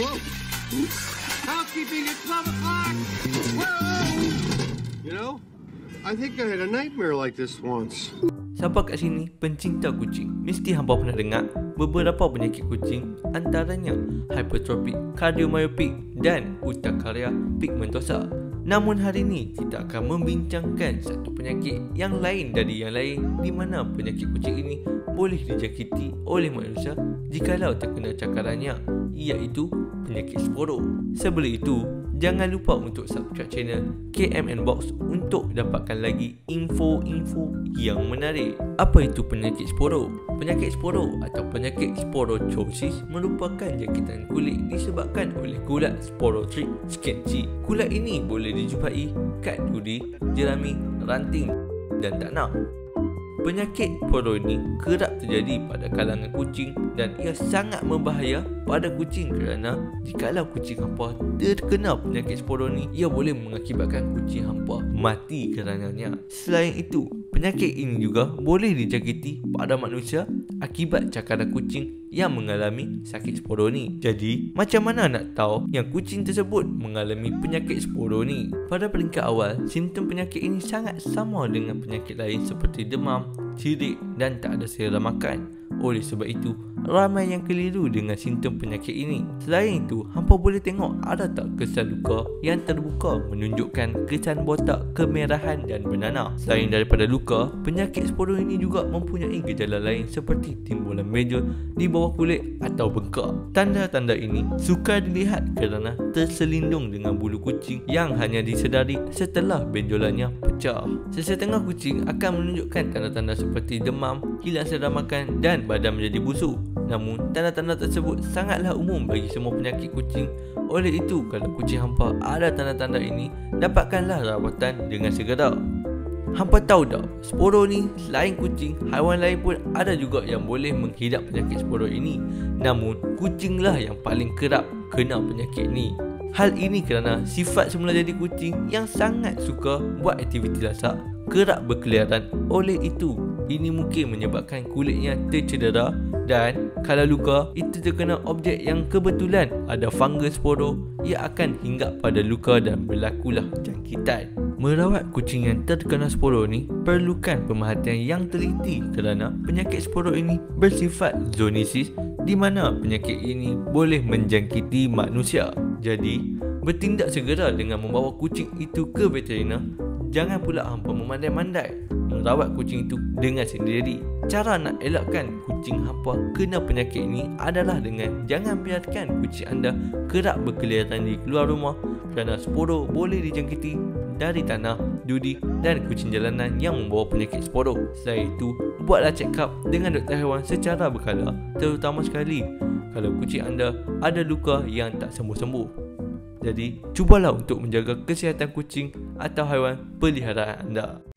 Whoa. Housekeeping at 12 o'clock. Whoa. You know, I think I had a nightmare like this once. Sampai kat sini, pencinta kucing, mesti hampa pernah dengar beberapa penyakit kucing, antaranya hypertrophic cardiomyopathy dan urtikaria pigmentosa. Namun hari ini kita akan membincangkan satu penyakit yang lain dari yang lain, di mana penyakit kucing ini boleh dijangkiti oleh manusia jikalau terkena cakarannya, iaitu penyakit sporo. Sebelum itu, jangan lupa untuk subscribe channel KMN Box untuk dapatkan lagi info-info yang menarik. Apa itu penyakit sporo? Penyakit sporo atau penyakit sporochosis merupakan jangkitan kulit disebabkan oleh kulat Sporotrich sketchy. Kulat ini boleh dijumpai kat duri, jerami, ranting dan tanah. Penyakit sporo ini kerap terjadi pada kalangan kucing dan ia sangat membahaya pada kucing kerana jikalau kucing hampa terkena penyakit sporo ini, ia boleh mengakibatkan kucing hampa mati kerananya. Selain itu, penyakit ini juga boleh dijangkiti pada manusia akibat cakaran kucing yang mengalami sakit sporo ni. Jadi, macam mana nak tahu yang kucing tersebut mengalami penyakit sporo ni? Pada peringkat awal, simptom penyakit ini sangat sama dengan penyakit lain seperti demam, cirit dan tak ada selera makan. Oleh sebab itu, ramai yang keliru dengan simptom penyakit ini. Selain itu, hampa boleh tengok ada tak kesan luka yang terbuka menunjukkan kesan botak, kemerahan dan bernanah. Selain daripada luka, penyakit sporo ini juga mempunyai gejala lain seperti timbulan benjol di bawah kulit atau bengkak. Tanda-tanda ini sukar dilihat kerana terselindung dengan bulu kucing yang hanya disedari setelah benjolannya pecah. Sesetengah kucing akan menunjukkan tanda-tanda seperti demam, hilang selera makan dan badan menjadi busuk. Namun, tanda-tanda tersebut sangatlah umum bagi semua penyakit kucing. Oleh itu, kalau kucing hampa ada tanda-tanda ini, dapatkanlah rawatan dengan segera. Hampa tahu tak, sporo ni selain kucing, haiwan lain pun ada juga yang boleh menghidap penyakit sporo ini. Namun, kucinglah yang paling kerap kena penyakit ni. Hal ini kerana sifat semula jadi kucing yang sangat suka buat aktiviti lasak, kerap berkeliaran. Oleh itu, ini mungkin menyebabkan kulitnya tercedera dan kalau luka itu terkena objek yang kebetulan ada fungus sporo, ia akan hinggap pada luka dan berlakulah jangkitan. Merawat kucing yang terkena sporo ni perlukan pemerhatian yang teliti kerana penyakit sporo ini bersifat zoonosis, di mana penyakit ini boleh menjangkiti manusia. Jadi, bertindak segera dengan membawa kucing itu ke veteriner. Jangan pula hampa memandai-mandai merawat kucing itu dengan sendiri. Cara nak elakkan kucing hampa kena penyakit ini adalah dengan jangan biarkan kucing anda kerap berkeliaran di keluar rumah kerana sporo boleh dijangkiti dari tanah, duri dan kucing jalanan yang membawa penyakit sporo. Selain itu, buatlah check up dengan doktor haiwan secara berkala, terutama sekali kalau kucing anda ada luka yang tak sembuh-sembuh. Jadi, cubalah untuk menjaga kesihatan kucing atau haiwan peliharaan anda.